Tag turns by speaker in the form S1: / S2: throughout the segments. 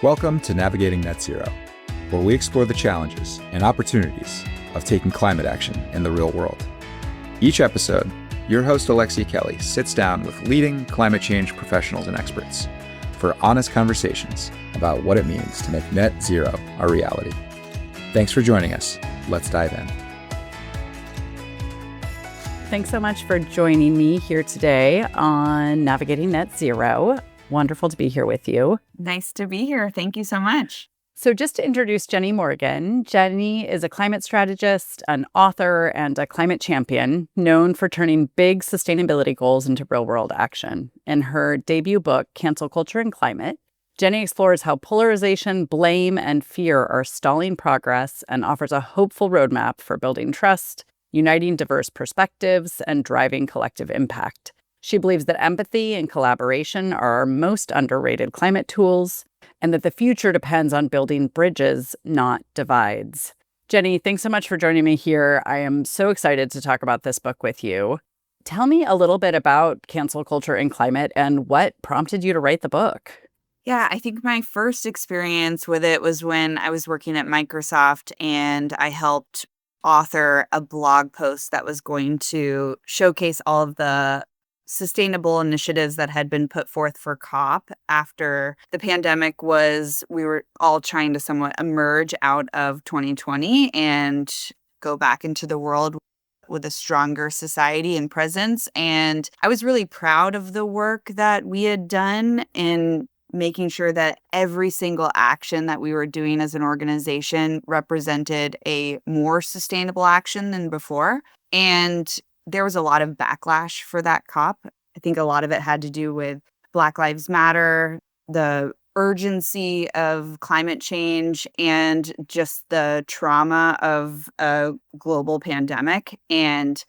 S1: Welcome to Navigating Net Zero, where we explore the challenges and opportunities of taking climate action in the real world. Each episode, your host Alexia Kelly sits down with leading climate change professionals and experts for honest conversations about what it means to make net zero a reality. Thanks for joining us. Let's dive in.
S2: Thanks so much for joining me here today on Navigating Net Zero. Wonderful to be here with you.
S3: Nice to be here. Thank you so much.
S2: So just to introduce Jenny Morgan, Jenny is a climate strategist, an author, and a climate champion known for turning big sustainability goals into real-world action. In her debut book, Cancel Culture and Climate, Jenny explores how polarization, blame, and fear are stalling progress and offers a hopeful roadmap for building trust, uniting diverse perspectives, and driving collective impact. She believes that empathy and collaboration are our most underrated climate tools, and that the future depends on building bridges, not divides. Jenny, thanks so much for joining me here. I am so excited to talk about this book with you. Tell me a little bit about cancel culture and climate and what prompted you to write the book.
S3: Yeah, I think my first experience with it was when I was working at Microsoft and I helped author a blog post that was going to showcase all of the sustainable initiatives that had been put forth for COP after the pandemic. We were all trying to somewhat emerge out of 2020 and go back into the world with a stronger society and presence. And I was really proud of the work that we had done in making sure that every single action that we were doing as an organization represented a more sustainable action than before. And there was a lot of backlash for that COP. I think a lot of it had to do with Black Lives Matter, the urgency of climate change, and just the trauma of a global pandemic. And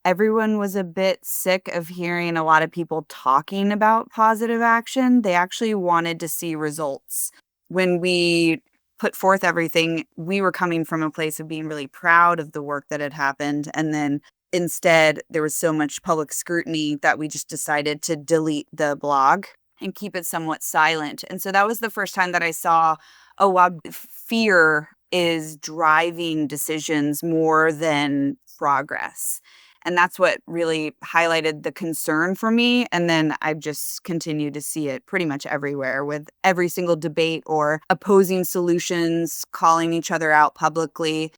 S3: everyone was a bit sick of hearing a lot of people talking about positive action. They actually wanted to see results. When we put forth everything, we were coming from a place of being really proud of the work that had happened. And then instead, there was so much public scrutiny that we just decided to delete the blog and keep it somewhat silent. And so that was the first time that I saw, oh, wow, fear is driving decisions more than progress. And that's what really highlighted the concern for me. And then I've just continued to see it pretty much everywhere with every single debate or opposing solutions, calling each other out publicly.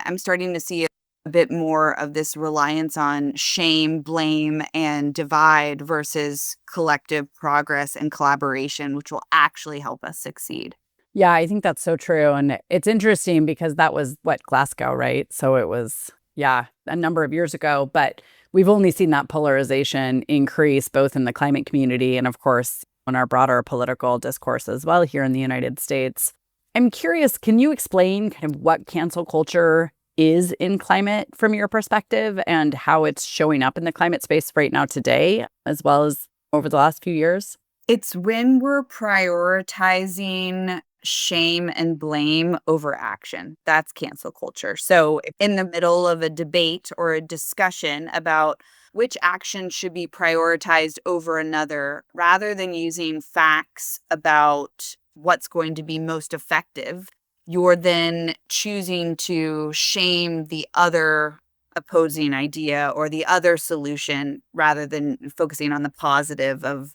S3: I'm starting to see a bit more of this reliance on shame, blame, and divide versus collective progress and collaboration, which will actually help us succeed.
S2: Yeah, I think that's so true. And it's interesting because that was Glasgow, right? So it was, a number of years ago, but we've only seen that polarization increase both in the climate community and, of course, in our broader political discourse as well here in the United States. I'm curious, can you explain kind of what cancel culture is in climate from your perspective and how it's showing up in the climate space right now today, as well as over the last few years?
S3: It's when we're prioritizing shame and blame over action. That's cancel culture. So in the middle of a debate or a discussion about which action should be prioritized over another, rather than using facts about what's going to be most effective, you're then choosing to shame the other opposing idea or the other solution rather than focusing on the positive of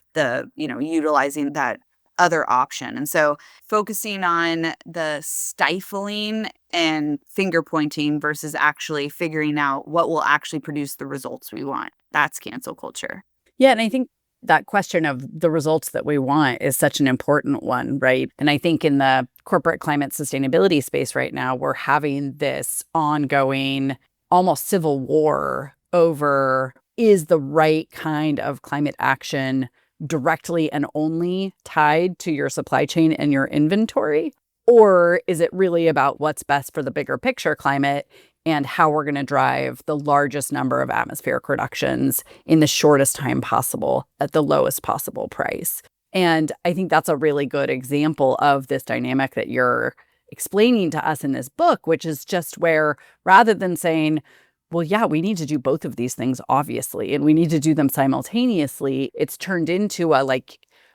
S3: utilizing that other option. And so focusing on the stifling and finger pointing versus actually figuring out what will actually produce the results we want. That's cancel culture.
S2: Yeah, and I think that question of the results that we want is such an important one, right? And I think in the corporate climate sustainability space right now, we're having this ongoing, almost civil war over, is the right kind of climate action directly and only tied to your supply chain and your inventory? Or is it really about what's best for the bigger picture climate and how we're going to drive the largest number of atmospheric reductions in the shortest time possible at the lowest possible price? And I think that's a really good example of this dynamic that you're explaining to us in this book, which is just where rather than saying, well, yeah, we need to do both of these things, obviously, and we need to do them simultaneously, it's turned into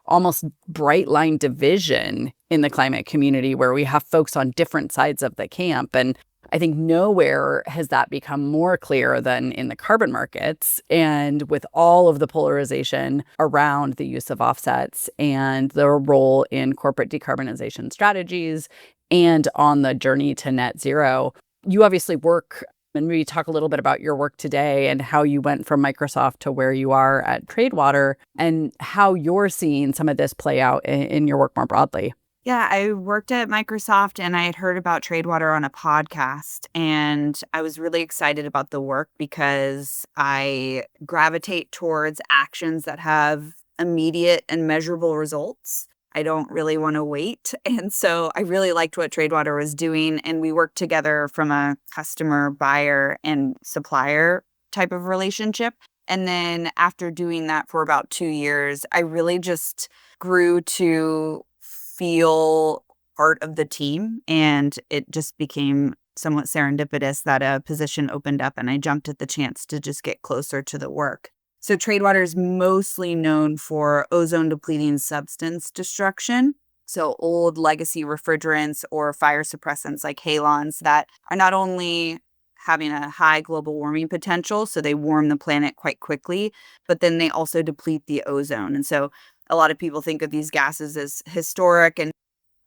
S2: almost bright line division in the climate community where we have folks on different sides of the camp. And I think nowhere has that become more clear than in the carbon markets, and with all of the polarization around the use of offsets and their role in corporate decarbonization strategies and on the journey to net zero. You obviously work, and maybe talk a little bit about your work today and how you went from Microsoft to where you are at Tradewater and how you're seeing some of this play out in your work more broadly.
S3: Yeah, I worked at Microsoft and I had heard about Tradewater on a podcast, and I was really excited about the work because I gravitate towards actions that have immediate and measurable results. I don't really want to wait. And so I really liked what Tradewater was doing. And we worked together from a customer, buyer, and supplier type of relationship. And then after doing that for about 2 years, I really just grew to feel part of the team. And it just became somewhat serendipitous that a position opened up and I jumped at the chance to just get closer to the work. So Tradewater is mostly known for ozone depleting substance destruction. So old legacy refrigerants or fire suppressants like halons that are not only having a high global warming potential, so they warm the planet quite quickly, but then they also deplete the ozone. And so a lot of people think of these gases as historic and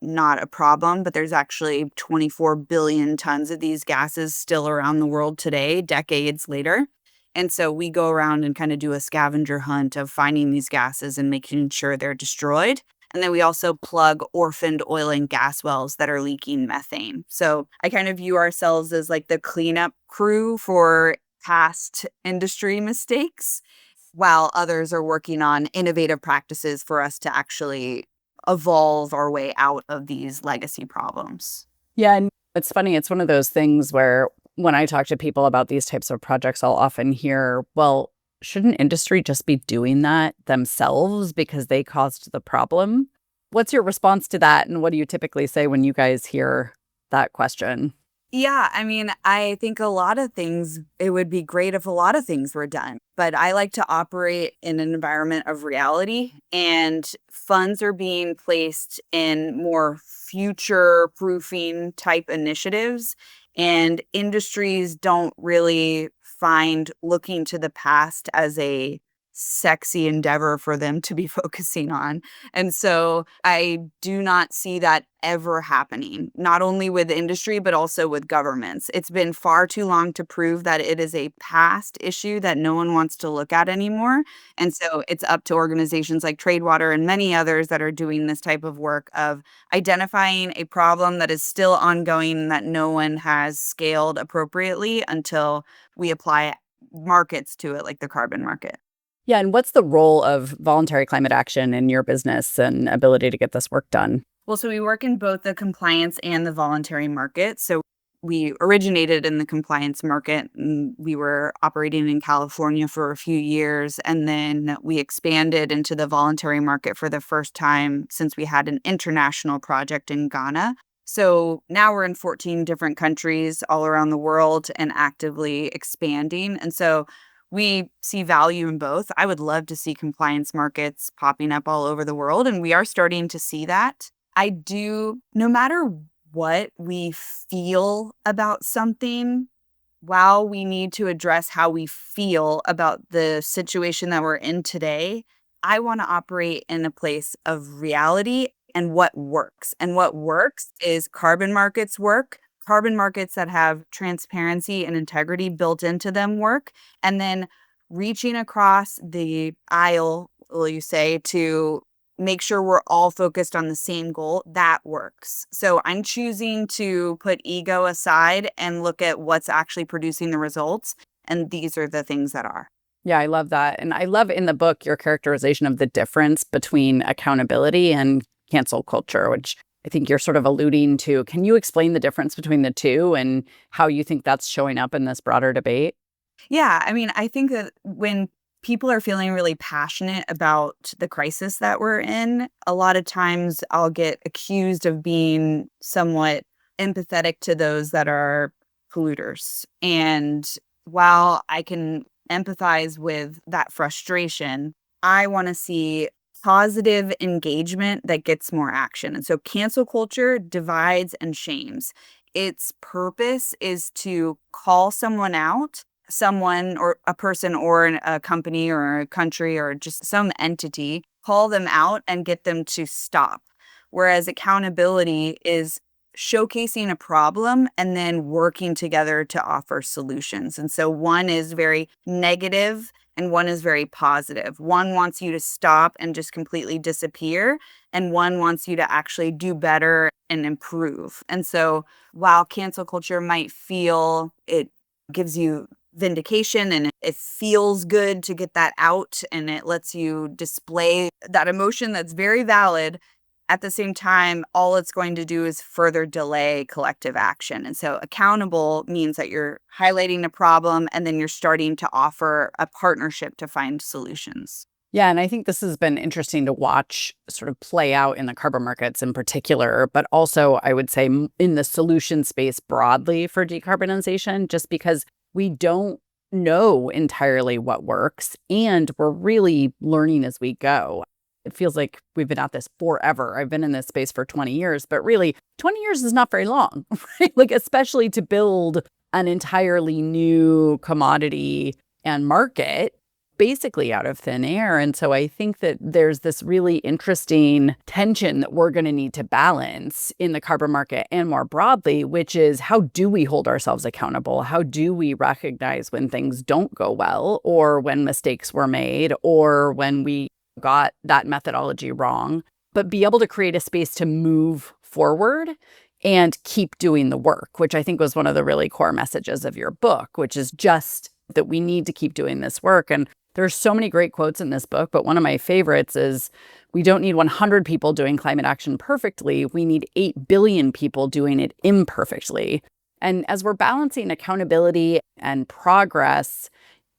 S3: not a problem, but there's actually 24 billion tons of these gases still around the world today, decades later. And so we go around and kind of do a scavenger hunt of finding these gases and making sure they're destroyed. And then we also plug orphaned oil and gas wells that are leaking methane. So I kind of view ourselves as like the cleanup crew for past industry mistakes, while others are working on innovative practices for us to actually evolve our way out of these legacy problems.
S2: Yeah, and it's funny. It's one of those things where when I talk to people about these types of projects, I'll often hear, well, shouldn't industry just be doing that themselves because they caused the problem? What's your response to that? And what do you typically say when you guys hear that question?
S3: Yeah, I mean, I think a lot of things, it would be great if a lot of things were done, but I like to operate in an environment of reality, and funds are being placed in more future proofing type initiatives, and industries don't really find looking to the past as a sexy endeavor for them to be focusing on. And so I do not see that ever happening, not only with industry, but also with governments. It's been far too long to prove that it is a past issue that no one wants to look at anymore. And so it's up to organizations like Tradewater and many others that are doing this type of work of identifying a problem that is still ongoing and that no one has scaled appropriately until we apply markets to it, like the carbon market.
S2: Yeah, and what's the role of voluntary climate action in your business and ability to get this work done?
S3: Well, so we work in both the compliance and the voluntary market. So we originated in the compliance market and we were operating in California for a few years. And then we expanded into the voluntary market for the first time since we had an international project in Ghana. So now we're in 14 different countries all around the world and actively expanding. And so we see value in both. I would love to see compliance markets popping up all over the world, and we are starting to see that. I do, no matter what we feel about something, while we need to address how we feel about the situation that we're in today, I want to operate in a place of reality and what works. And what works is carbon markets work. Carbon markets that have transparency and integrity built into them work. And then reaching across the aisle, will you say, to make sure we're all focused on the same goal, that works. So I'm choosing to put ego aside and look at what's actually producing the results. And these are the things that are.
S2: Yeah, I love that. And I love in the book your characterization of the difference between accountability and cancel culture, which I think you're sort of alluding to. Can you explain the difference between the two and how you think that's showing up in this broader debate?
S3: Yeah, I mean, I think that when people are feeling really passionate about the crisis that we're in, a lot of times I'll get accused of being somewhat empathetic to those that are polluters. And while I can empathize with that frustration, I want to see positive engagement that gets more action. And so cancel culture divides and shames. Its purpose is to call someone out, someone or a person or a company or a country or just some entity, call them out and get them to stop. Whereas accountability is showcasing a problem and then working together to offer solutions. And so one is very negative and one is very positive. One wants you to stop and just completely disappear, and one wants you to actually do better and improve. And so while cancel culture might feel it gives you vindication and it feels good to get that out and it lets you display that emotion that's very valid, at the same time, all it's going to do is further delay collective action. And so accountable means that you're highlighting the problem and then you're starting to offer a partnership to find solutions.
S2: Yeah, and I think this has been interesting to watch sort of play out in the carbon markets in particular, but also I would say in the solution space broadly for decarbonization, just because we don't know entirely what works and we're really learning as we go. It feels like we've been at this forever. I've been in this space for 20 years, but really 20 years is not very long, right? Like, especially to build an entirely new commodity and market basically out of thin air. And so I think that there's this really interesting tension that we're going to need to balance in the carbon market and more broadly, which is how do we hold ourselves accountable? How do we recognize when things don't go well or when mistakes were made or when we got that methodology wrong, but be able to create a space to move forward and keep doing the work, which I think was one of the really core messages of your book, which is just that we need to keep doing this work. And there's so many great quotes in this book, but one of my favorites is, we don't need 100 people doing climate action perfectly. We need 8 billion people doing it imperfectly. And as we're balancing accountability and progress,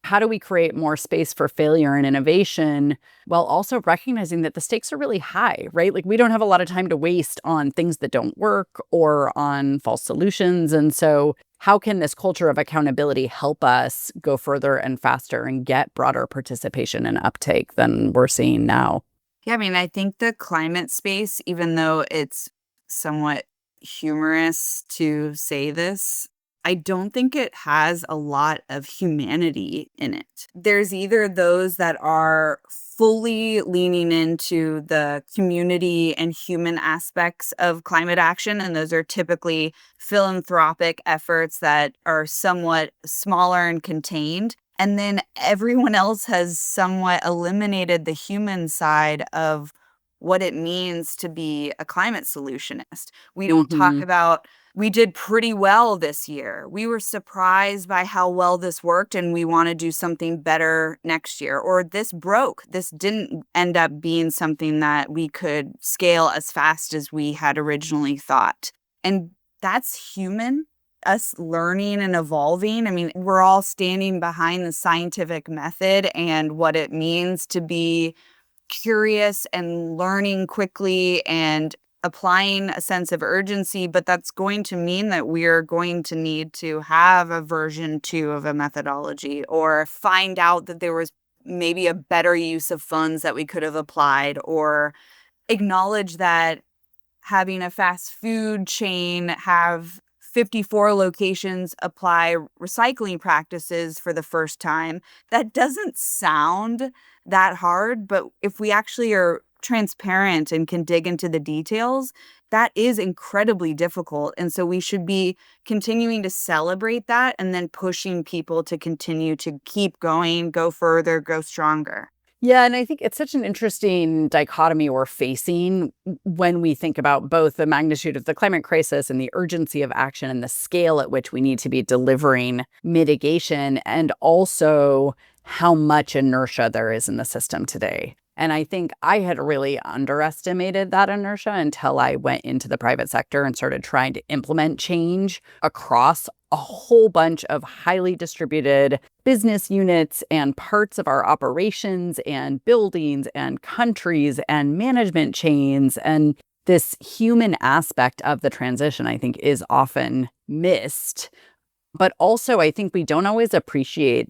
S2: how do we create more space for failure and innovation while also recognizing that the stakes are really high, right? Like, we don't have a lot of time to waste on things that don't work or on false solutions. And so how can this culture of accountability help us go further and faster and get broader participation and uptake than we're seeing now?
S3: Yeah, I mean, I think the climate space, even though it's somewhat humorous to say this, I don't think it has a lot of humanity in it. There's either those that are fully leaning into the community and human aspects of climate action, and those are typically philanthropic efforts that are somewhat smaller and contained. And then everyone else has somewhat eliminated the human side of what it means to be a climate solutionist. We don't talk about, we did pretty well this year. We were surprised by how well this worked and we want to do something better next year. Or this broke. This didn't end up being something that we could scale as fast as we had originally thought. And that's human, us learning and evolving. I mean, we're all standing behind the scientific method and what it means to be curious and learning quickly and applying a sense of urgency, but that's going to mean that we're going to need to have a version 2 of a methodology or find out that there was maybe a better use of funds that we could have applied, or acknowledge that having a fast food chain have 54 locations apply recycling practices for the first time. That doesn't sound that hard, but if we actually are transparent and can dig into the details, that is incredibly difficult. And so we should be continuing to celebrate that and then pushing people to continue to keep going, go further, go stronger.
S2: Yeah, and I think it's such an interesting dichotomy we're facing when we think about both the magnitude of the climate crisis and the urgency of action and the scale at which we need to be delivering mitigation, and also how much inertia there is in the system today. And I think I had really underestimated that inertia until I went into the private sector and started trying to implement change across a whole bunch of highly distributed business units and parts of our operations and buildings and countries and management chains. And this human aspect of the transition, I think, is often missed But also, I think we don't always appreciate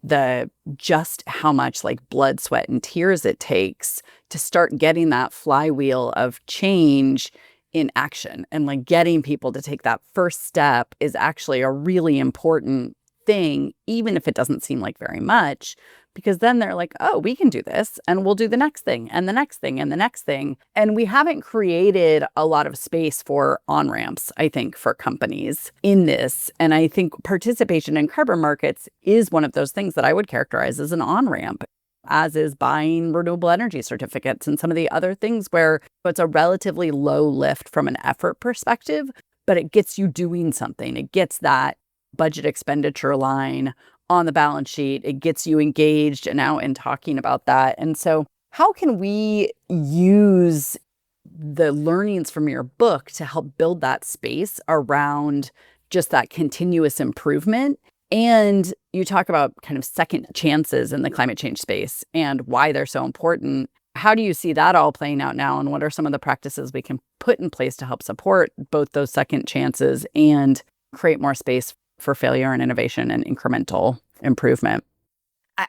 S2: just how much like blood, sweat, and tears it takes to start getting that flywheel of change in action. And like getting people to take that first step is actually a really important thing, even if it doesn't seem like very much, because then they're like, oh, we can do this and we'll do the next thing and the next thing and the next thing. And we haven't created a lot of space for on-ramps, I think, for companies in this. And I think participation in carbon markets is one of those things that I would characterize as an on-ramp, as is buying renewable energy certificates and some of the other things where it's a relatively low lift from an effort perspective, but it gets you doing something. It gets that budget expenditure line on the balance sheet. It gets you engaged and out and talking about that. And so how can we use the learnings from your book to help build that space around just that continuous improvement? And you talk about kind of second chances in the climate change space and why they're so important. How do you see that all playing out now? And what are some of the practices we can put in place to help support both those second chances and create more space for failure and innovation and incremental improvement?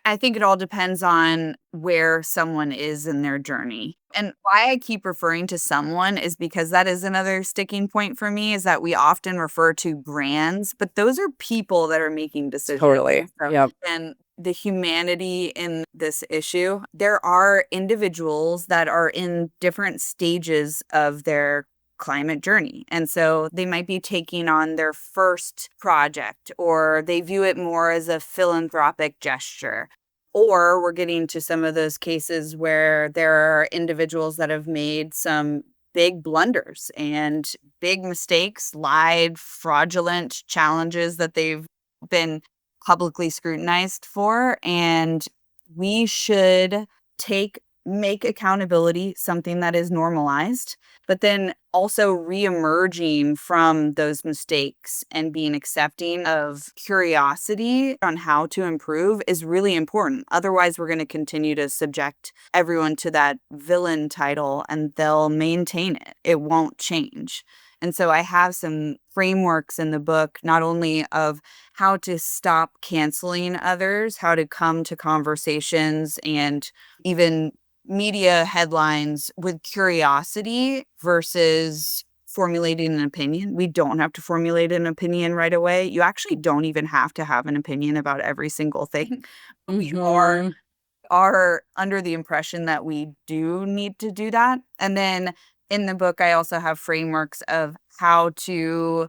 S3: I think it all depends on where someone is in their journey. And why I keep referring to someone is because that is another sticking point for me, is that we often refer to brands, but those are people that are making decisions.
S2: Totally. Yep.
S3: And the humanity in this issue, there are individuals that are in different stages of their climate journey. And so they might be taking on their first project, or they view it more as a philanthropic gesture. Or we're getting to some of those cases where there are individuals that have made some big blunders and big mistakes, lied, fraudulent challenges that they've been publicly scrutinized for. And we should make accountability something that is normalized, but then also re-emerging from those mistakes and being accepting of curiosity on how to improve is really important. Otherwise, we're going to continue to subject everyone to that villain title and they'll maintain it. It won't change. And so I have some frameworks in the book, not only of how to stop canceling others, how to come to conversations and even media headlines with curiosity versus formulating an opinion. We don't have to formulate an opinion right away. You actually don't even have to have an opinion about every single thing. We are under the impression that we do need to do that. And then in the book, I also have frameworks of how to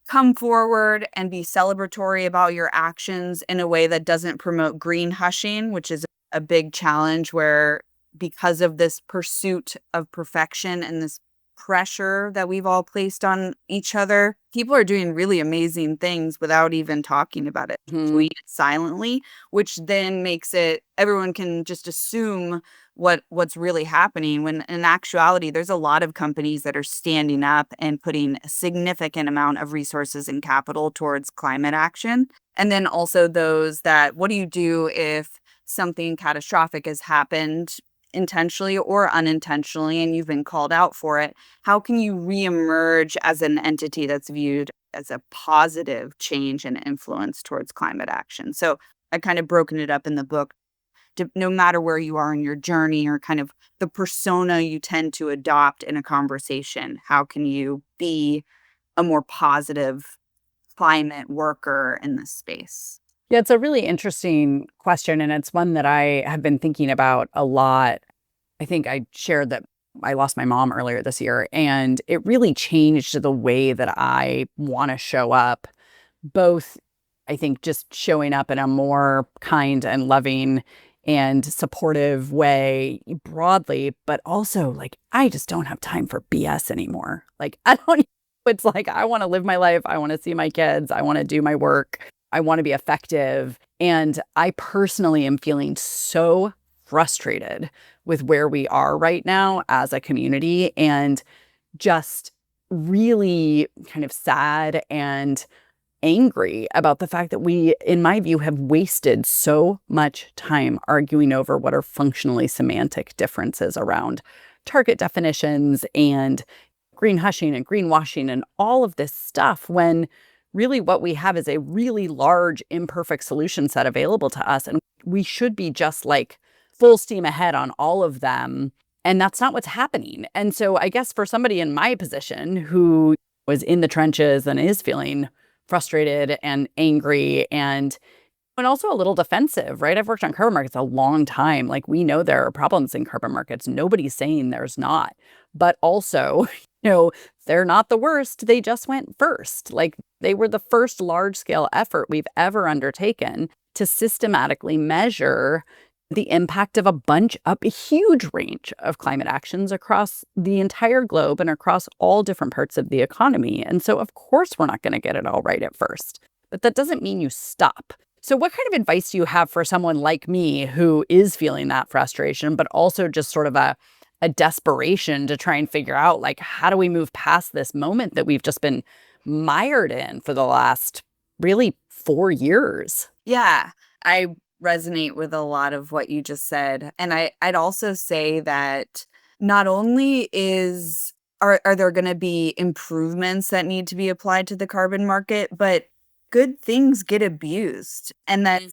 S3: come forward and be celebratory about your actions in a way that doesn't promote green hushing, which is a big challenge where, because of this pursuit of perfection and this pressure that we've all placed on each other, people are doing really amazing things without even talking about it, doing it silently, which then makes it, everyone can just assume what's really happening, when in actuality, there's a lot of companies that are standing up and putting a significant amount of resources and capital towards climate action. And then also those that, what do you do if something catastrophic has happened intentionally or unintentionally, and you've been called out for it? How can you reemerge as an entity that's viewed as a positive change and influence towards climate action? So I kind of broken it up in the book to, no matter where you are in your journey or kind of the persona you tend to adopt in a conversation, how can you be a more positive climate worker in this space?
S2: Yeah, it's a really interesting question, and it's one that I have been thinking about a lot. I think I shared that I lost my mom earlier this year, and it really changed the way that I want to show up, both, I think, just showing up in a more kind and loving and supportive way broadly, but also like, I just don't have time for BS anymore. Like, I don't, it's like, I want to live my life. I want to see my kids. I want to do my work. I want to be effective. And I personally am feeling so frustrated with where we are right now as a community, and just really kind of sad and angry about the fact that we, in my view, have wasted so much time arguing over what are functionally semantic differences around target definitions and green hushing and greenwashing and all of this stuff, when really what we have is a really large, imperfect solution set available to us. And we should be just like full steam ahead on all of them. And that's not what's happening. And so I guess for somebody in my position who was in the trenches and is feeling frustrated and angry and also a little defensive, right? I've worked on carbon markets a long time. Like, we know there are problems in carbon markets. Nobody's saying there's not. But also, they're not the worst. They just went first. Like, they were the first large scale effort we've ever undertaken to systematically measure the impact of a huge range of climate actions across the entire globe and across all different parts of the economy. And so, of course, we're not going to get it all right at first. But that doesn't mean you stop. So what kind of advice do you have for someone like me who is feeling that frustration, but also just sort of a desperation to try and figure out, like, how do we move past this moment that we've just been mired in for the last really 4 years?
S3: Yeah, I resonate with a lot of what you just said. And I'd also say that not only are there going to be improvements that need to be applied to the carbon market, but good things get abused. And that's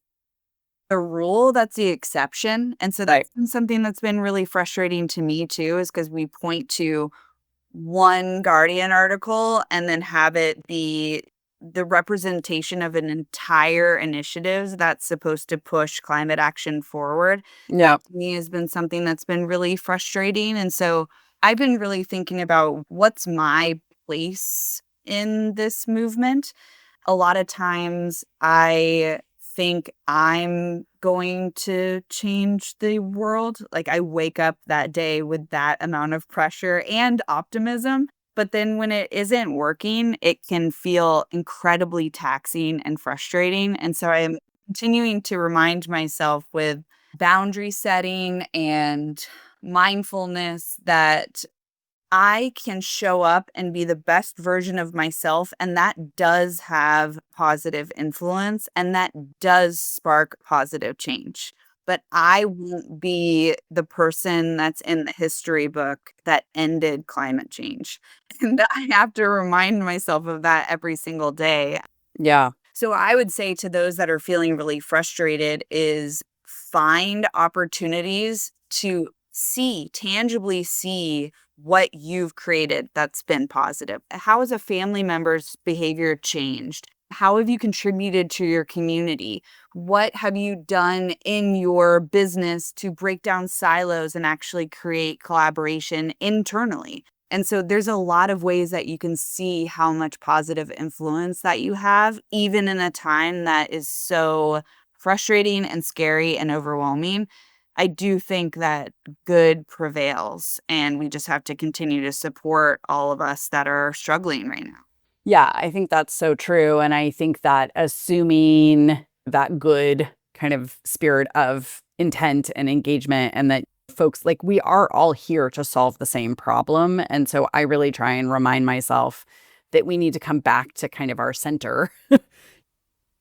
S3: the rule, that's the exception. And so that's been something that's been really frustrating to me too, is because we point to one Guardian article and then have it be the representation of an entire initiative that's supposed to push climate action forward.
S2: Yeah.
S3: To me has been something that's been really frustrating. And so I've been really thinking about what's my place in this movement. A lot of times I think I'm going to change the world. Like, I wake up that day with that amount of pressure and optimism. But then when it isn't working, it can feel incredibly taxing and frustrating. And so I am continuing to remind myself with boundary setting and mindfulness that I can show up and be the best version of myself, and that does have positive influence, and that does spark positive change. But I won't be the person that's in the history book that ended climate change. And I have to remind myself of that every single day.
S2: Yeah.
S3: So I would say to those that are feeling really frustrated is find opportunities to tangibly see what you've created that's been positive. How has a family member's behavior changed? How have you contributed to your community? What have you done in your business to break down silos and actually create collaboration internally? And so there's a lot of ways that you can see how much positive influence that you have, even in a time that is so frustrating and scary and overwhelming. I do think that good prevails, and we just have to continue to support all of us that are struggling right now.
S2: Yeah, I think that's so true. And I think that assuming that good kind of spirit of intent and engagement, and that folks, like, we are all here to solve the same problem. And so I really try and remind myself that we need to come back to kind of our center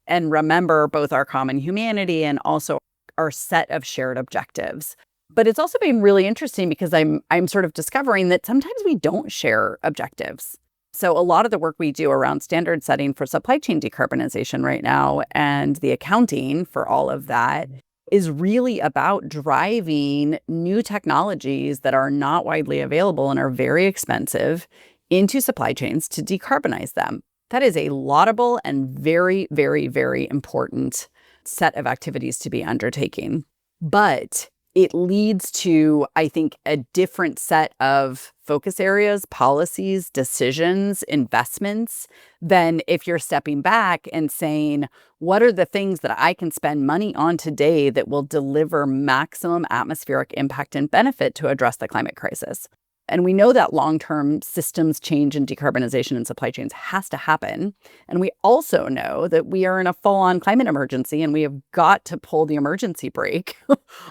S2: and remember both our common humanity and also our set of shared objectives. But it's also been really interesting because I'm sort of discovering that sometimes we don't share objectives. So a lot of the work we do around standard setting for supply chain decarbonization right now, and the accounting for all of that, is really about driving new technologies that are not widely available and are very expensive into supply chains to decarbonize them. That is a laudable and very, very, very important set of activities to be undertaking. But it leads to, I think, a different set of focus areas, policies, decisions, investments than if you're stepping back and saying, what are the things that I can spend money on today that will deliver maximum atmospheric impact and benefit to address the climate crisis? And we know that long-term systems change and decarbonization in supply chains has to happen. And we also know that we are in a full-on climate emergency, and we have got to pull the emergency brake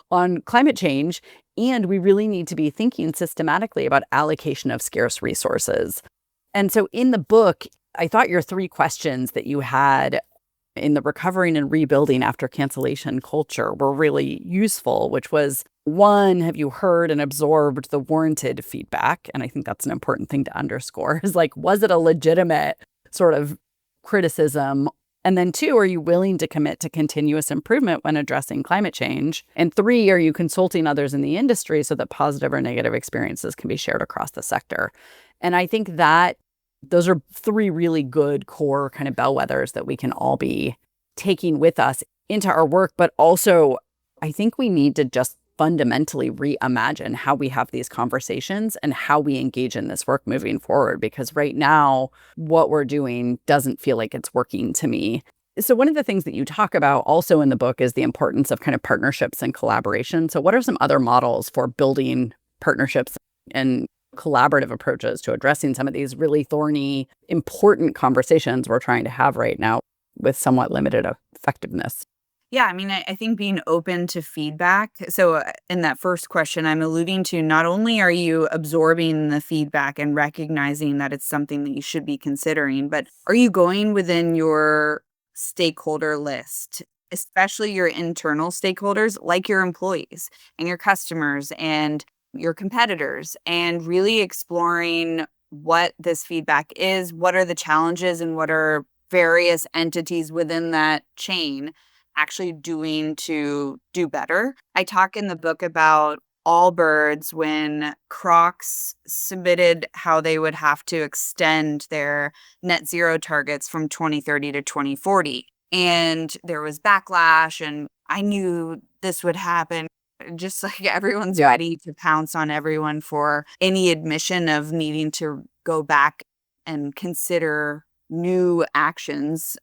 S2: on climate change. And we really need to be thinking systematically about allocation of scarce resources. And so in the book, I thought your 3 questions that you had in the recovering and rebuilding after cancellation culture were really useful, which was, 1, have you heard and absorbed the warranted feedback? And I think that's an important thing to underscore, is like, was it a legitimate sort of criticism? And then 2, are you willing to commit to continuous improvement when addressing climate change? And 3, are you consulting others in the industry so that positive or negative experiences can be shared across the sector? And I think that those are 3 really good core kind of bellwethers that we can all be taking with us into our work. But also, I think we need to just fundamentally reimagine how we have these conversations and how we engage in this work moving forward. Because right now, what we're doing doesn't feel like it's working to me. So one of the things that you talk about also in the book is the importance of kind of partnerships and collaboration. So what are some other models for building partnerships and collaborative approaches to addressing some of these really thorny, important conversations we're trying to have right now with somewhat limited effectiveness?
S3: Yeah, I mean, I think being open to feedback. So, in that first question, I'm alluding to not only are you absorbing the feedback and recognizing that it's something that you should be considering, but are you going within your stakeholder list, especially your internal stakeholders, like your employees and your customers and your competitors, and really exploring what this feedback is, what are the challenges, and what are various entities within that chain actually doing to do better. I talk in the book about Allbirds when Crocs submitted how they would have to extend their net zero targets from 2030 to 2040. And there was backlash, and I knew this would happen. Just like everyone's ready to pounce on everyone for any admission of needing to go back and consider new actions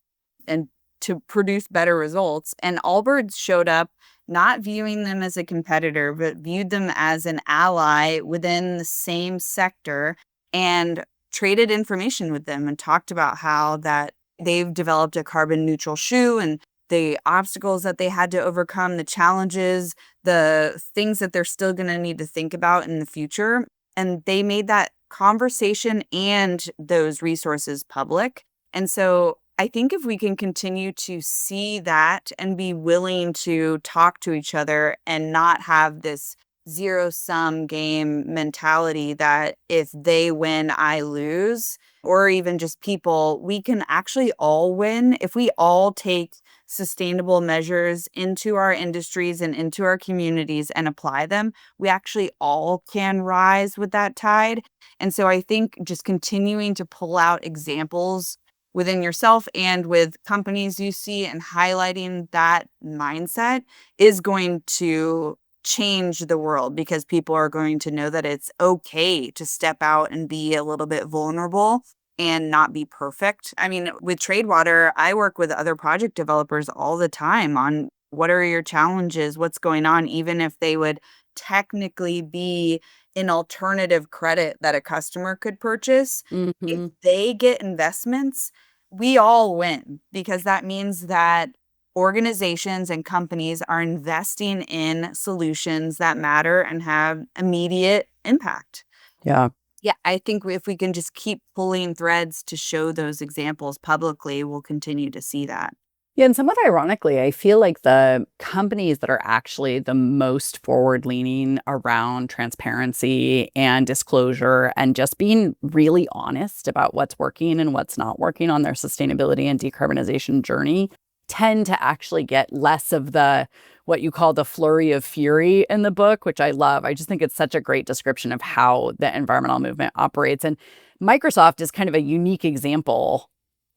S3: and to produce better results. And Allbirds showed up not viewing them as a competitor, but viewed them as an ally within the same sector and traded information with them and talked about how that they've developed a carbon neutral shoe and the obstacles that they had to overcome, the challenges, the things that they're still going to need to think about in the future. And they made that conversation and those resources public. And so I think if we can continue to see that and be willing to talk to each other and not have this zero-sum game mentality that if they win, I lose, or even just people, we can actually all win if we all take sustainable measures into our industries and into our communities and apply them. We actually all can rise with that tide. And so I think just continuing to pull out examples within yourself and with companies you see and highlighting that mindset is going to change the world, because people are going to know that it's okay to step out and be a little bit vulnerable and not be perfect. I mean, with Tradewater, I work with other project developers all the time on what are your challenges, what's going on, even if they would technically be an alternative credit that a customer could purchase. If they get investments, we all win, because that means that organizations and companies are investing in solutions that matter and have immediate impact.
S2: Yeah.
S3: Yeah, I think if we can just keep pulling threads to show those examples publicly, we'll continue to see that.
S2: Yeah, and somewhat ironically, I feel like the companies that are actually the most forward-leaning around transparency and disclosure and just being really honest about what's working and what's not working on their sustainability and decarbonization journey tend to actually get less of the what you call the flurry of fury in the book, which I love. I just think it's such a great description of how the environmental movement operates. And Microsoft is kind of a unique example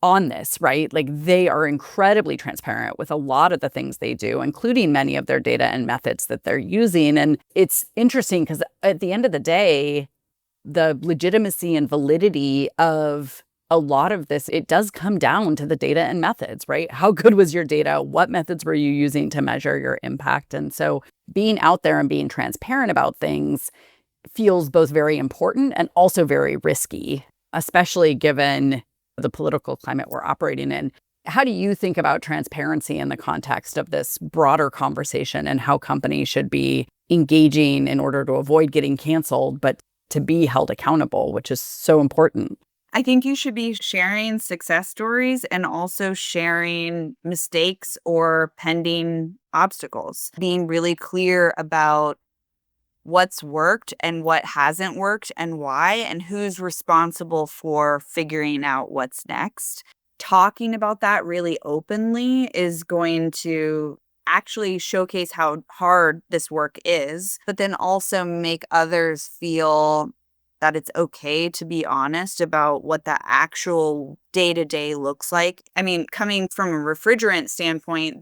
S2: on this, right? Like they are incredibly transparent with a lot of the things they do, including many of their data and methods that they're using. And it's interesting because at the end of the day, the legitimacy and validity of a lot of this, it does come down to the data and methods, right? How good was your data? What methods were you using to measure your impact? And so being out there and being transparent about things feels both very important and also very risky, especially given the political climate we're operating in. How do you think about transparency in the context of this broader conversation and how companies should be engaging in order to avoid getting canceled, but to be held accountable, which is so important?
S3: I think you should be sharing success stories and also sharing mistakes or pending obstacles, being really clear about what's worked and what hasn't worked and why, and who's responsible for figuring out what's next. talking about that really openly is going to actually showcase how hard this work is, but then also make others feel that it's okay to be honest about what the actual day-to-day looks like. I mean, coming from a refrigerant standpoint,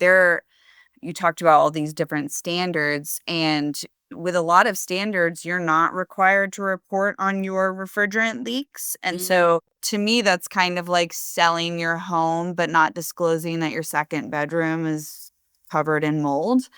S3: you talked about all these different standards, and with a lot of standards, you're not required to report on your refrigerant leaks. And so to me, that's kind of like selling your home, but not disclosing that your second bedroom is covered in mold.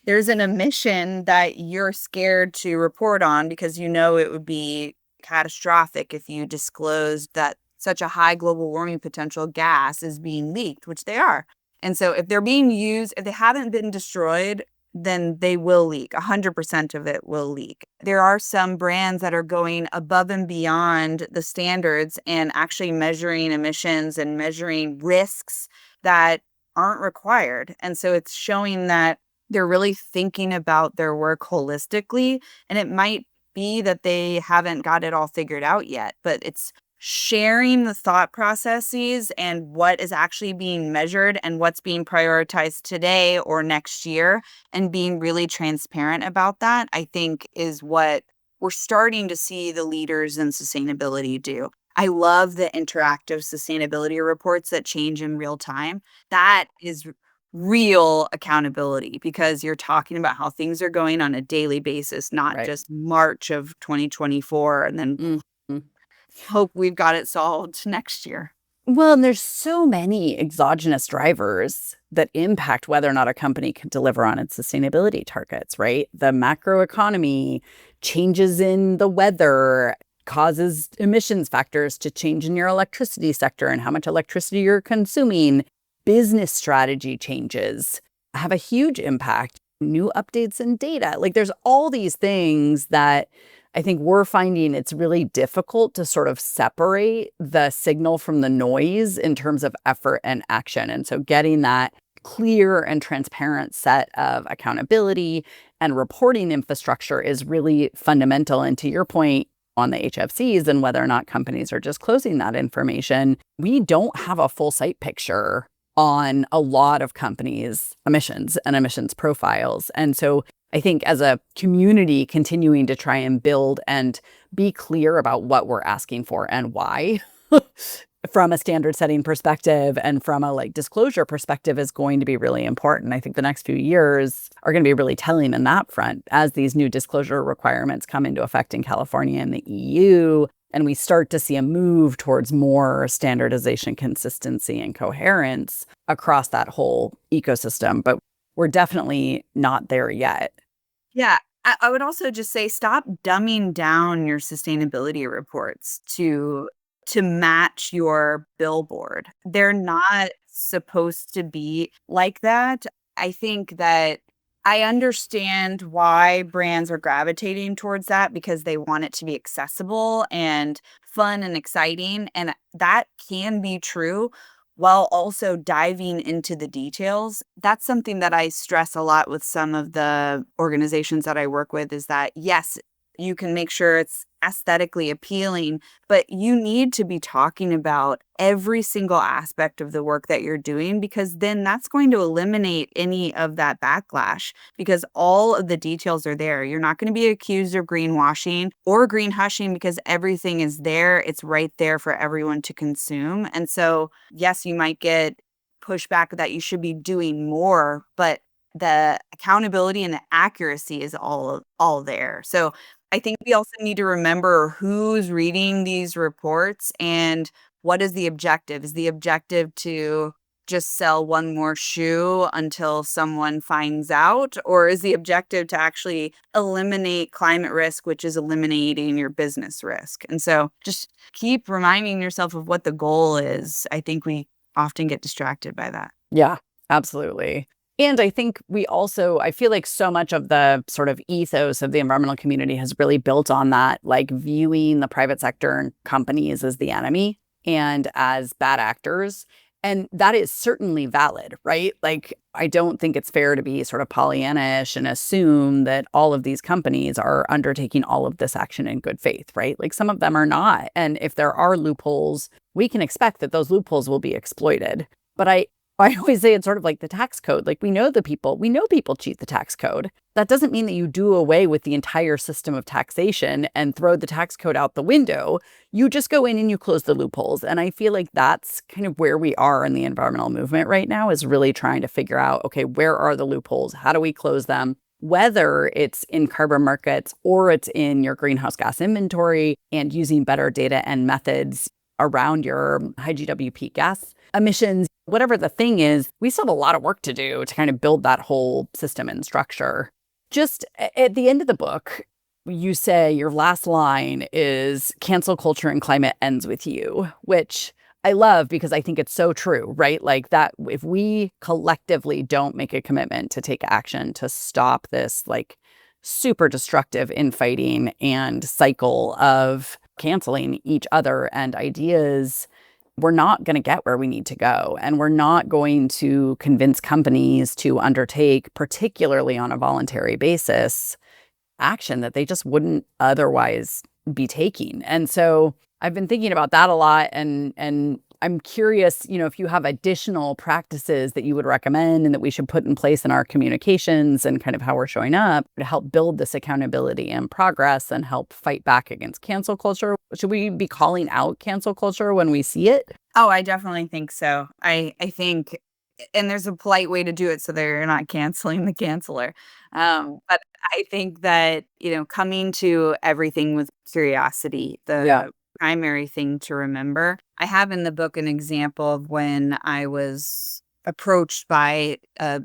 S3: There's an emission that you're scared to report on because you know it would be catastrophic if you disclosed that such a high global warming potential gas is being leaked, which they are. And so if they're being used, if they haven't been destroyed, then they will leak. 100% of it will leak. There are some brands that are going above and beyond the standards and actually measuring emissions and measuring risks that aren't required. And so it's showing that they're really thinking about their work holistically. And it might be that they haven't got it all figured out yet, but it's sharing the thought processes and what is actually being measured and what's being prioritized today or next year, and being really transparent about that, I think is what we're starting to see the leaders in sustainability do. I love the interactive sustainability reports that change in real time. That is real accountability because you're talking about how things are going on a daily basis, not just March of 2024 and then hope we've got it solved next year.
S2: Well, and there's so many exogenous drivers that impact whether or not a company can deliver on its sustainability targets, right? The macroeconomy, changes in the weather, causes emissions factors to change in your electricity sector and how much electricity you're consuming. Business strategy changes have a huge impact. New updates in data. Like there's all these things that I think we're finding it's really difficult to sort of separate the signal from the noise in terms of effort and action. And so getting that clear and transparent set of accountability and reporting infrastructure is really fundamental. And to your point on the HFCs and whether or not companies are just closing that information, we don't have a full sight picture on a lot of companies' emissions and emissions profiles. And so I think as a community, continuing to try and build and be clear about what we're asking for and why from a standard setting perspective and from a disclosure perspective is going to be really important. I think the next few years are going to be really telling in that front as these new disclosure requirements come into effect in California and the EU. And we start to see a move towards more standardization, consistency, and coherence across that whole ecosystem. But we're definitely not there yet.
S3: Yeah. I would also just say stop dumbing down your sustainability reports to match your billboard. They're not supposed to be like that. I think that I understand why brands are gravitating towards that because they want it to be accessible and fun and exciting. And that can be true while also diving into the details. That's something that I stress a lot with some of the organizations that I work with is that, yes, you can make sure it's aesthetically appealing, but you need to be talking about every single aspect of the work that you're doing because then that's going to eliminate any of that backlash because all of the details are there. You're not going to be accused of greenwashing or green hushing because everything is there. It's right there for everyone to consume. And so, yes, you might get pushback that you should be doing more, but the accountability and the accuracy is all there. So I think we also need to remember who's reading these reports and what is the objective? Is the objective to just sell one more shoe until someone finds out? Or is the objective to actually eliminate climate risk, which is eliminating your business risk? And so just keep reminding yourself of what the goal is. I think we often get distracted by that.
S2: Yeah, absolutely. And I think I feel like so much of the sort of ethos of the environmental community has really built on that, viewing the private sector and companies as the enemy and as bad actors. And that is certainly valid, right? Like, I don't think it's fair to be sort of Pollyanna-ish and assume that all of these companies are undertaking all of this action in good faith, right? Like, some of them are not. And if there are loopholes, we can expect that those loopholes will be exploited. But I always say it's sort of like the tax code. Like, we know people cheat the tax code. That doesn't mean that you do away with the entire system of taxation and throw the tax code out the window. You just go in and you close the loopholes. And I feel like that's kind of where we are in the environmental movement right now, is really trying to figure out, okay, where are the loopholes? How do we close them? Whether it's in carbon markets or it's in your greenhouse gas inventory, and using better data and methods around your high GWP gas emissions, whatever the thing is, we still have a lot of work to do to kind of build that whole system and structure. Just at the end of the book, you say your last line is cancel culture and climate ends with you, which I love because I think it's so true, right? Like, that if we collectively don't make a commitment to take action to stop this like super destructive infighting and cycle of canceling each other and ideas, we're not going to get where we need to go. And we're not going to convince companies to undertake, particularly on a voluntary basis, action that they just wouldn't otherwise be taking. And so I've been thinking about that a lot. And I'm curious, if you have additional practices that you would recommend and that we should put in place in our communications and kind of how we're showing up to help build this accountability and progress and help fight back against cancel culture. Should we be calling out cancel culture when we see it?
S3: Oh, I definitely think so. I think, and there's a polite way to do it so that you're not canceling the canceller. But I think that, coming to everything with curiosity, the primary thing to remember. I have in the book an example of when I was approached by a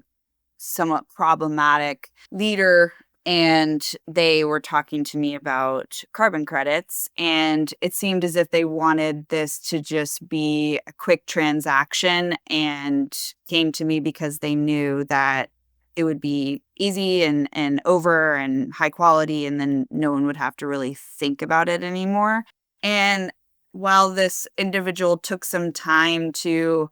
S3: somewhat problematic leader, and they were talking to me about carbon credits, and it seemed as if they wanted this to just be a quick transaction, and came to me because they knew that it would be easy and over and high quality, and then no one would have to really think about it anymore. And while this individual took some time to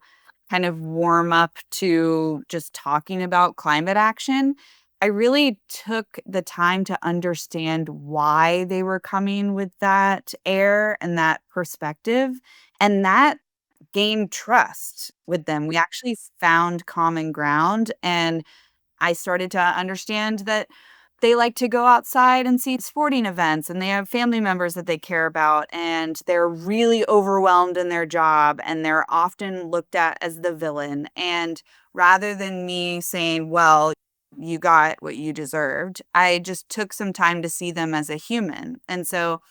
S3: kind of warm up to just talking about climate action, I really took the time to understand why they were coming with that air and that perspective. And that gained trust with them. We actually found common ground, and I started to understand that they like to go outside and see sporting events, and they have family members that they care about, and they're really overwhelmed in their job, and they're often looked at as the villain. And rather than me saying, well, you got what you deserved, I just took some time to see them as a human. And so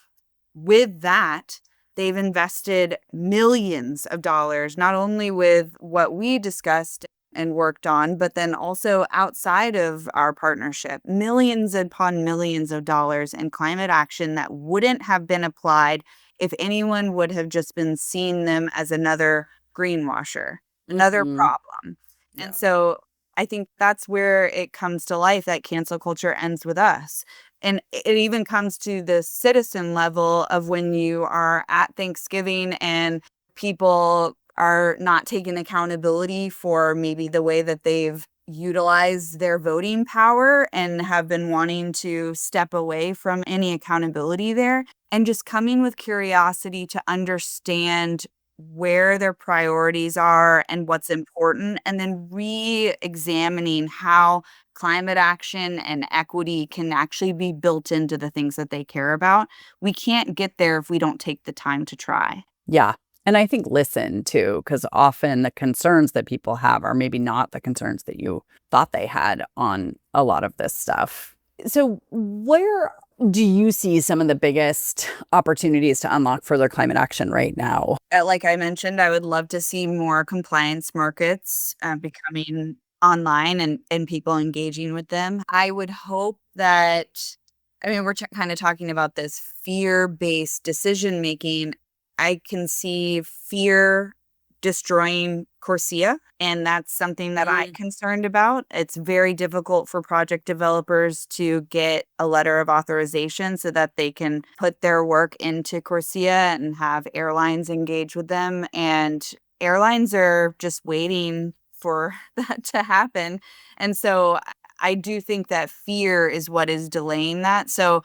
S3: with that, they've invested millions of dollars, not only with what we discussed and worked on, but then also outside of our partnership, millions upon millions of dollars in climate action that wouldn't have been applied if anyone would have just been seeing them as another greenwasher, another problem.
S2: Yeah.
S3: And so I think that's where it comes to life, that cancel culture ends with us. And it even comes to the citizen level of when you are at Thanksgiving and people are not taking accountability for maybe the way that they've utilized their voting power and have been wanting to step away from any accountability there, and just coming with curiosity to understand where their priorities are and what's important, and then re-examining how climate action and equity can actually be built into the things that they care about. We can't get there if we don't take the time to try.
S2: Yeah. And I think listen too, because often the concerns that people have are maybe not the concerns that you thought they had on a lot of this stuff. So where do you see some of the biggest opportunities to unlock further climate action right now?
S3: Like I mentioned, I would love to see more compliance markets becoming online and people engaging with them. I would hope that, we're kind of talking about this fear-based decision making. I can see fear destroying Corsia, and that's something that I'm concerned about. It's very difficult for project developers to get a letter of authorization so that they can put their work into Corsia and have airlines engage with them. And airlines are just waiting for that to happen. And so I do think that fear is what is delaying that. So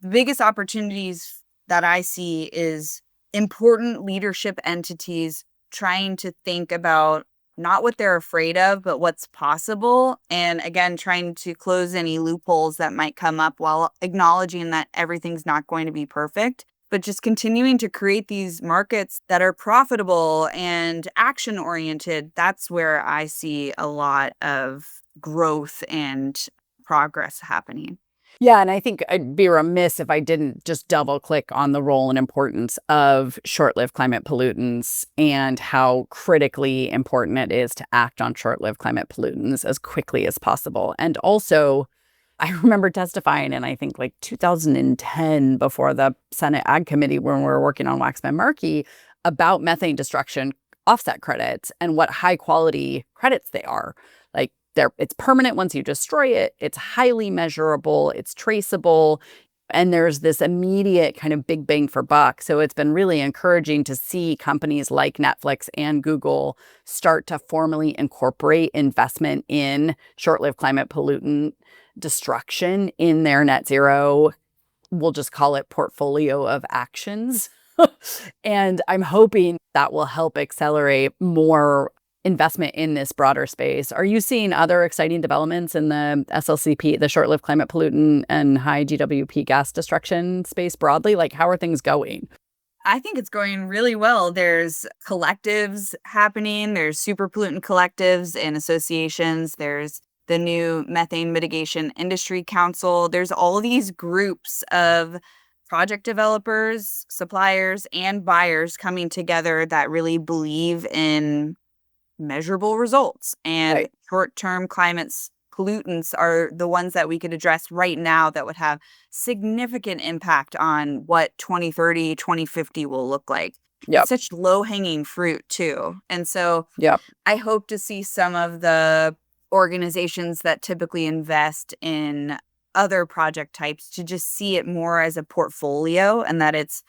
S3: the biggest opportunities that I see is important leadership entities trying to think about not what they're afraid of, but what's possible. And again, trying to close any loopholes that might come up while acknowledging that everything's not going to be perfect, but just continuing to create these markets that are profitable and action oriented. That's where I see a lot of growth and progress happening.
S2: Yeah, and I think I'd be remiss if I didn't just double click on the role and importance of short-lived climate pollutants and how critically important it is to act on short-lived climate pollutants as quickly as possible. And also, I remember testifying in, I think, like 2010 before the Senate Ag Committee when we were working on Waxman-Markey about methane destruction offset credits and what high quality credits they are. Like, it's permanent once you destroy it. It's highly measurable. It's traceable. And there's this immediate kind of big bang for buck. So it's been really encouraging to see companies like Netflix and Google start to formally incorporate investment in short-lived climate pollutant destruction in their net zero, we'll just call it portfolio of actions. And I'm hoping that will help accelerate more investment in this broader space. Are you seeing other exciting developments in the SLCP, the short-lived climate pollutant and high GWP gas destruction space broadly? Like, how are things going?
S3: I think it's going really well. There's collectives happening. There's super pollutant collectives and associations. There's the new Methane Mitigation Industry Council. There's all these groups of project developers, suppliers, and buyers coming together that really believe in measurable results. And
S2: Right.
S3: short-term pollutants are the ones that we could address right now that would have significant impact on what 2030, 2050 will look like.
S2: Yep.
S3: It's such low-hanging fruit too. And so
S2: Yep.
S3: I hope to see some of the organizations that typically invest in other project types to just see it more as a portfolio and that it's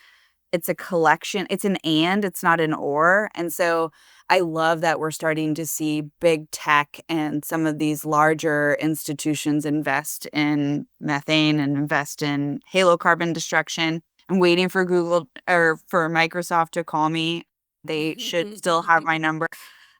S3: a collection. It's it's not an or. And so I love that we're starting to see big tech and some of these larger institutions invest in methane and invest in halocarbon destruction. I'm waiting for Google or for Microsoft to call me. They should still have my number.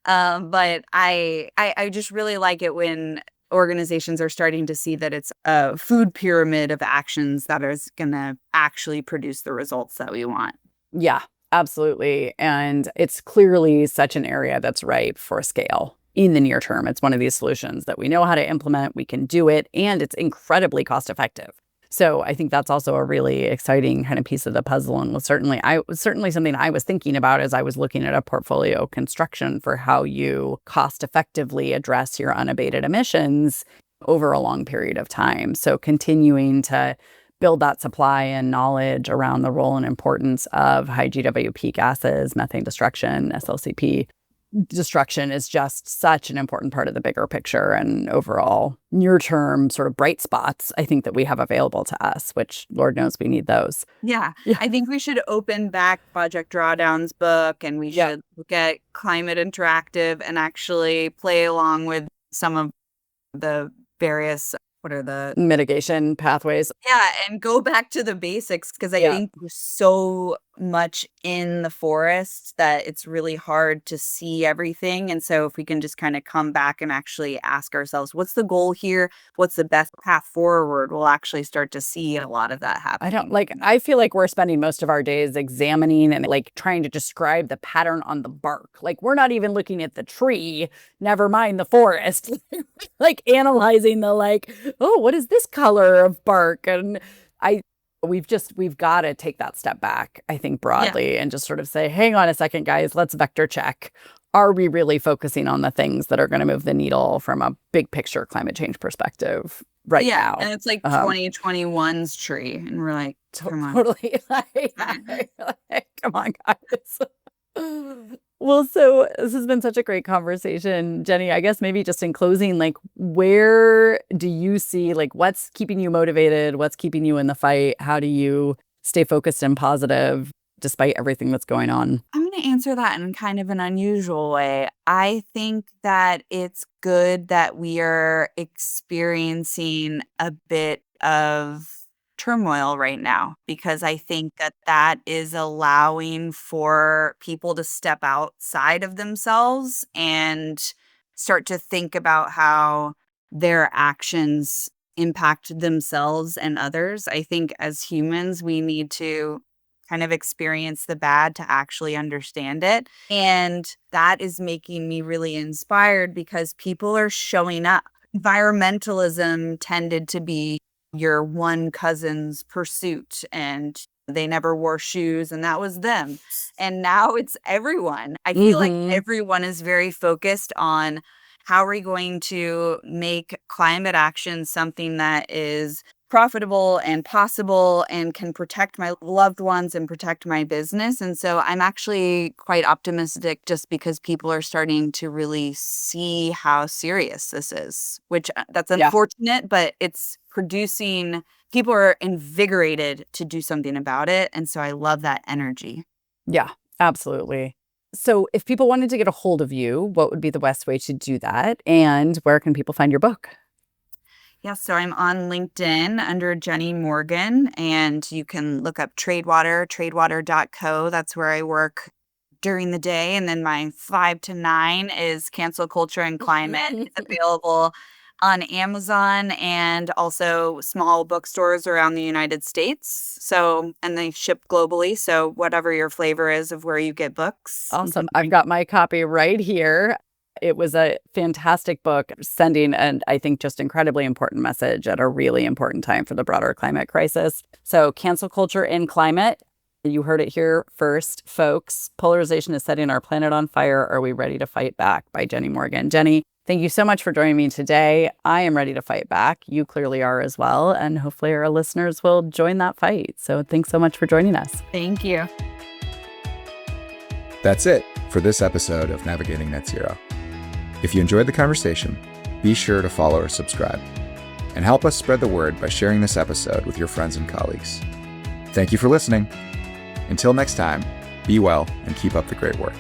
S3: But I just really like it when organizations are starting to see that it's a food pyramid of actions that is going to actually produce the results that we want.
S2: Yeah, absolutely. And it's clearly such an area that's ripe for scale in the near term. It's one of these solutions that we know how to implement, we can do it, and it's incredibly cost effective. So I think that's also a really exciting kind of piece of the puzzle, and was certainly something I was thinking about as I was looking at a portfolio construction for how you cost effectively address your unabated emissions over a long period of time. So continuing to build that supply and knowledge around the role and importance of high GWP gases, methane destruction, SLCP destruction is just such an important part of the bigger picture and overall near-term sort of bright spots I think that we have available to us, which Lord knows we need those.
S3: Yeah.
S2: Yeah.
S3: I think we should open back Project Drawdown's book and we should look at Climate Interactive and actually play along with some of the various
S2: mitigation pathways.
S3: Yeah, and go back to the basics because I think there's so much in the forest that it's really hard to see everything. And so if we can just kind of come back and actually ask ourselves, what's the goal here? What's the best path forward? We'll actually start to see a lot of that happen.
S2: I feel like we're spending most of our days examining and like trying to describe the pattern on the bark. Like we're not even looking at the tree, never mind the forest, like analyzing the oh, what is this color of bark? And we've got to take that step back, I think, broadly and just sort of say, hang on a second, guys, let's vector check. Are we really focusing on the things that are going to move the needle from a big picture climate change perspective now?
S3: Yeah, and it's like 2021's tree. And we're like, come on.
S2: Totally. Come on, guys. Well, so this has been such a great conversation, Jenny. I guess maybe just in closing, where do you see, what's keeping you motivated? What's keeping you in the fight? How do you stay focused and positive despite everything that's going on?
S3: I'm going to answer that in kind of an unusual way. I think that it's good that we are experiencing a bit of turmoil right now, because I think that that is allowing for people to step outside of themselves and start to think about how their actions impact themselves and others. I think as humans, we need to kind of experience the bad to actually understand it. And that is making me really inspired because people are showing up. Environmentalism tended to be your one cousin's pursuit, and they never wore shoes, and that was them. And now it's everyone. I feel like everyone is very focused on how are we going to make climate action something that is profitable and possible and can protect my loved ones and protect my business. And so I'm actually quite optimistic just because people are starting to really see how serious this is, which that's unfortunate, but it's producing, people are invigorated to do something about it. And so I love that energy.
S2: Yeah, absolutely. So if people wanted to get a hold of you, what would be the best way to do that? And where can people find your book?
S3: Yeah, so I'm on LinkedIn under Jenny Morgan, and you can look up Tradewater, tradewater.co. That's where I work during the day. And then my 5 to 9 is Cancel Culture and Climate. It's available on Amazon and also small bookstores around the United States. So, and they ship globally. So whatever your flavor is of where you get books.
S2: Awesome. I've got my copy right here. It was a fantastic book, sending an, I think, just incredibly important message at a really important time for the broader climate crisis. So Cancel Culture and Climate. You heard it here first, folks. Polarization is setting our planet on fire. Are we ready to fight back? By Jenny Morgan. Jenny, thank you so much for joining me today. I am ready to fight back. You clearly are as well. And hopefully our listeners will join that fight. So thanks so much for joining us.
S3: Thank you.
S1: That's it for this episode of Navigating Net Zero. If you enjoyed the conversation, be sure to follow or subscribe, and help us spread the word by sharing this episode with your friends and colleagues. Thank you for listening. Until next time, be well and keep up the great work.